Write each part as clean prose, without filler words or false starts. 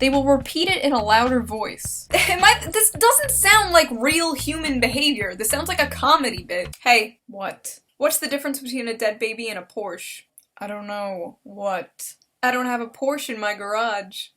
they will repeat it in a louder voice. This doesn't sound like real human behavior. This sounds like a comedy bit. Hey, what? What's the difference between a dead baby and a Porsche? I don't know. What? I don't have a Porsche in my garage.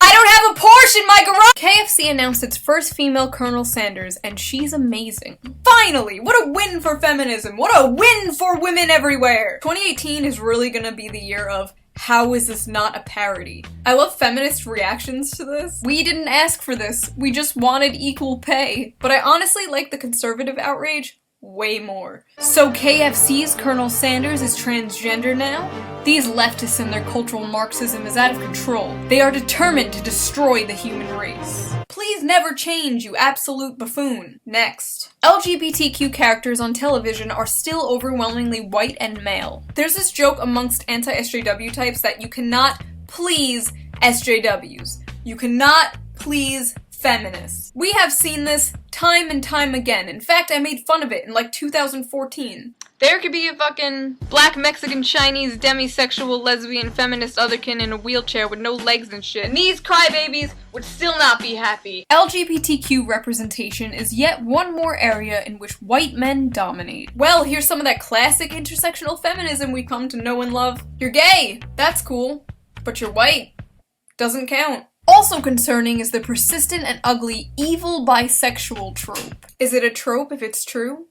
I don't have a Porsche in my garage! KFC announced its first female Colonel Sanders, and she's amazing. Finally! What a win for feminism! What a win for women everywhere! 2018 is really gonna be the year of how is this not a parody? I love feminist reactions to this. We didn't ask for this. We just wanted equal pay. But I honestly like the conservative outrage way more. So KFC's Colonel Sanders is transgender now? These leftists and their cultural Marxism is out of control. They are determined to destroy the human race. Please never change, you absolute buffoon. Next. LGBTQ characters on television are still overwhelmingly white and male. There's this joke amongst anti-SJW types that you cannot please SJWs. You cannot please feminists. We have seen this time and time again. In fact, I made fun of it in like 2014. There could be a fucking black, Mexican, Chinese, demisexual, lesbian, feminist otherkin in a wheelchair with no legs and shit, and these crybabies would still not be happy. LGBTQ representation is yet one more area in which white men dominate. Well, here's some of that classic intersectional feminism we come to know and love. You're gay, that's cool, but you're white. Doesn't count. Also concerning is the persistent and ugly evil bisexual trope. Is it a trope if it's true?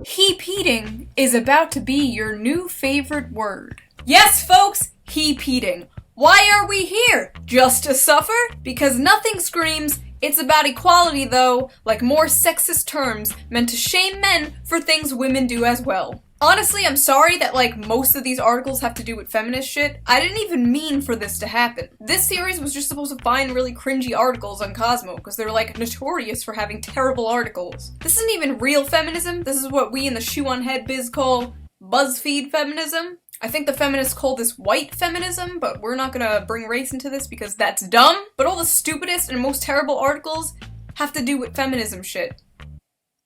HEpeating is about to be your new favorite word. Yes, folks, HEpeating. Why are we here? Just to suffer? Because nothing screams, it's about equality though, like more sexist terms meant to shame men for things women do as well. Honestly, I'm sorry that like most of these articles have to do with feminist shit. I didn't even mean for this to happen. This series was just supposed to find really cringy articles on Cosmo because they're like notorious for having terrible articles. This isn't even real feminism. This is what we in the shoe on head biz call BuzzFeed feminism. I think the feminists call this white feminism, but we're not gonna bring race into this because that's dumb. But all the stupidest and most terrible articles have to do with feminism shit.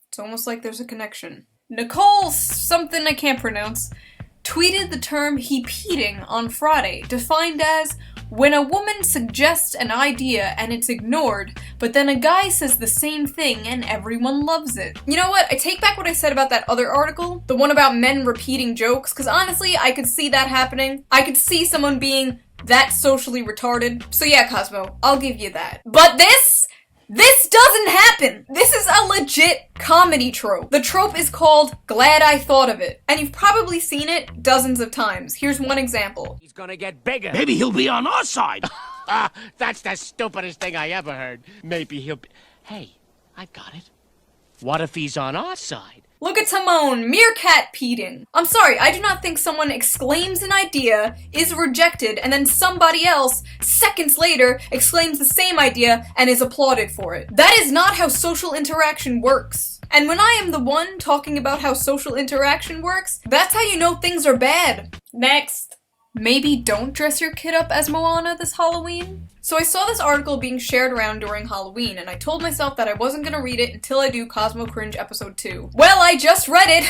It's almost like there's a connection. Nicole something I can't pronounce tweeted the term HEpeating on Friday, defined as when a woman suggests an idea and it's ignored, but then a guy says the same thing and everyone loves it. You know what? I take back what I said about that other article, the one about men repeating jokes, because honestly, I could see that happening. I could see someone being that socially retarded. So yeah, Cosmo, I'll give you that. But this doesn't happen! This is a legit comedy trope. The trope is called Glad I Thought of It, and you've probably seen it dozens of times. Here's one example. He's gonna get bigger. Maybe he'll be on our side. That's the stupidest thing I ever heard. Maybe he'll be... Hey, I've got it. What if he's on our side? Look at Timon, meerkat-peating. I'm sorry, I do not think someone exclaims an idea, is rejected, and then somebody else, seconds later, exclaims the same idea and is applauded for it. That is not how social interaction works. And when I am the one talking about how social interaction works, that's how you know things are bad. Next. Maybe don't dress your kid up as Moana this Halloween? So I saw this article being shared around during Halloween, and I told myself that I wasn't gonna read it until I do Cosmo Cringe episode 2. Well, I just read it!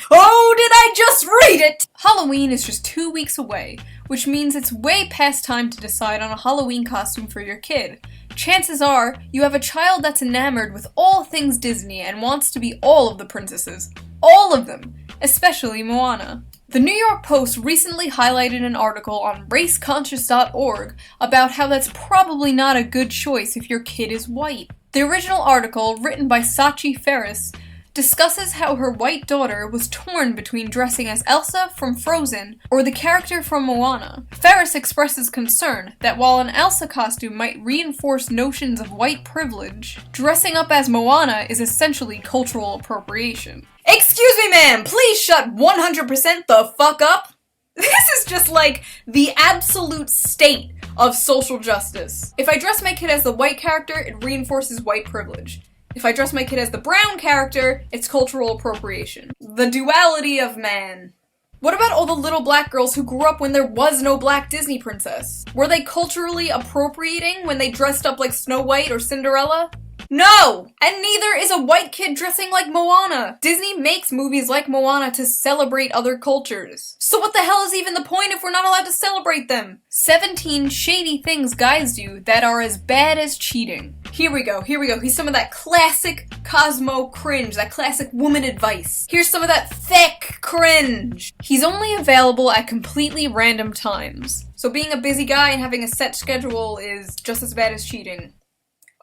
Oh, did I just read it! Halloween is just 2 weeks away, which means it's way past time to decide on a Halloween costume for your kid. Chances are, you have a child that's enamored with all things Disney and wants to be all of the princesses. All of them! Especially Moana. The New York Post recently highlighted an article on raceconscious.org about how that's probably not a good choice if your kid is white. The original article, written by Sachi Ferris, discusses how her white daughter was torn between dressing as Elsa from Frozen or the character from Moana. Ferris expresses concern that while an Elsa costume might reinforce notions of white privilege, dressing up as Moana is essentially cultural appropriation. Excuse me, ma'am, please shut 100% the fuck up. This is just like the absolute state of social justice. If I dress my kid as the white character, it reinforces white privilege. If I dress my kid as the brown character, it's cultural appropriation. The duality of man. What about all the little black girls who grew up when there was no black Disney princess? Were they culturally appropriating when they dressed up like Snow White or Cinderella? No! And neither is a white kid dressing like Moana. Disney makes movies like Moana to celebrate other cultures. So what the hell is even the point if we're not allowed to celebrate them? 17 shady things guys do that are as bad as cheating. Here we go. Here's some of that classic Cosmo cringe, that classic woman advice. Here's some of that thick cringe. He's only available at completely random times. So being a busy guy and having a set schedule is just as bad as cheating.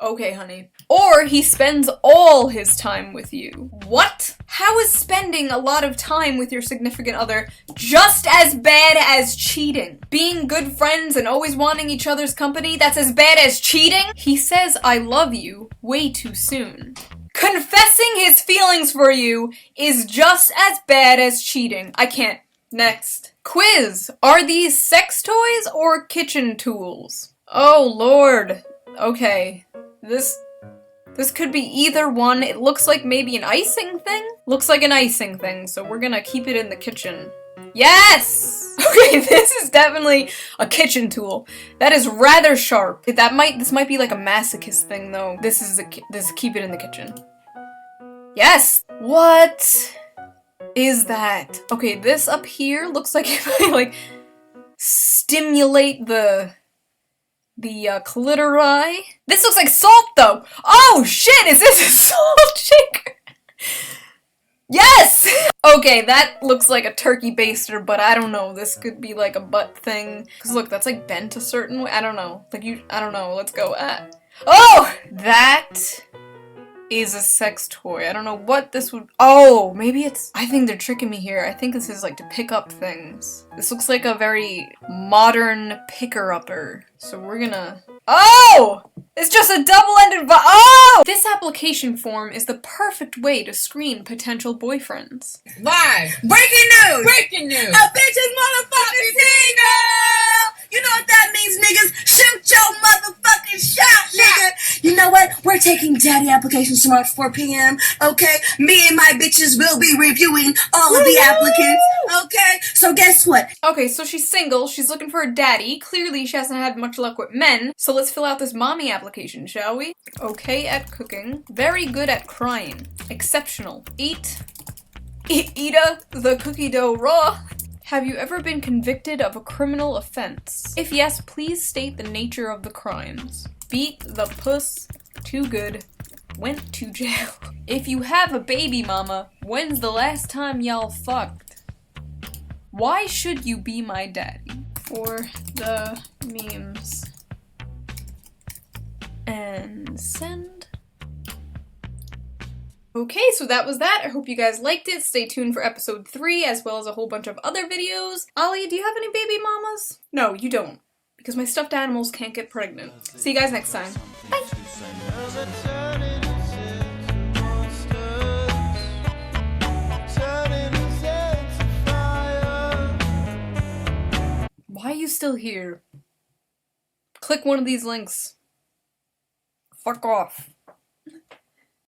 Okay, honey. Or he spends all his time with you. What? How is spending a lot of time with your significant other just as bad as cheating? Being good friends and always wanting each other's company, that's as bad as cheating? He says I love you way too soon. Confessing his feelings for you is just as bad as cheating. I can't. Next. Quiz. Are these sex toys or kitchen tools? Oh, Lord. Okay. This could be either one. It looks like maybe an icing thing? Looks like an icing thing, so we're gonna keep it in the kitchen. Yes! Okay, this is definitely a kitchen tool. That is rather sharp. This might be like a masochist thing though. This keep it in the kitchen. Yes! What is that? Okay, this up here looks like if I like stimulate the clitori. This looks like salt though. Oh shit, is this a salt shaker? Yes! Okay, that looks like a turkey baster, but I don't know. This could be like a butt thing. Cause look, that's like bent a certain way. I don't know. I don't know. Let's go. Oh! That is a sex toy. I don't know what this would. Oh, maybe it's. I think they're tricking me here. I think this is like to pick up things. This looks like a very modern picker-upper. So we're gonna. Oh! It's just a double-ended oh! This application form is the perfect way to screen potential boyfriends. Live! Breaking news! Breaking news! A bitch is motherfucking single! You know what that means, niggas? Shoot your motherfucking shot, nigga! You know what? We're taking daddy applications tomorrow at 4 p.m., okay? Me and my bitches will be reviewing all of the applicants, okay? So guess what? Okay, so she's single, she's looking for a daddy. Clearly she hasn't had much luck with men, so let's fill out this mommy application, shall we? Okay at cooking. Very good at crying. Exceptional. Eat the cookie dough raw. Have you ever been convicted of a criminal offense? If yes, please state the nature of the crimes. Beat the puss. Too good. Went to jail. If you have a baby mama, when's the last time y'all fucked? Why should you be my daddy? For the memes. And send. Okay, so that was that. I hope you guys liked it. Stay tuned for episode 3, as well as a whole bunch of other videos. Ollie, do you have any baby mamas? No, you don't. Because my stuffed animals can't get pregnant. See you guys next time. Bye! Why are you still here? Click one of these links. Fuck off.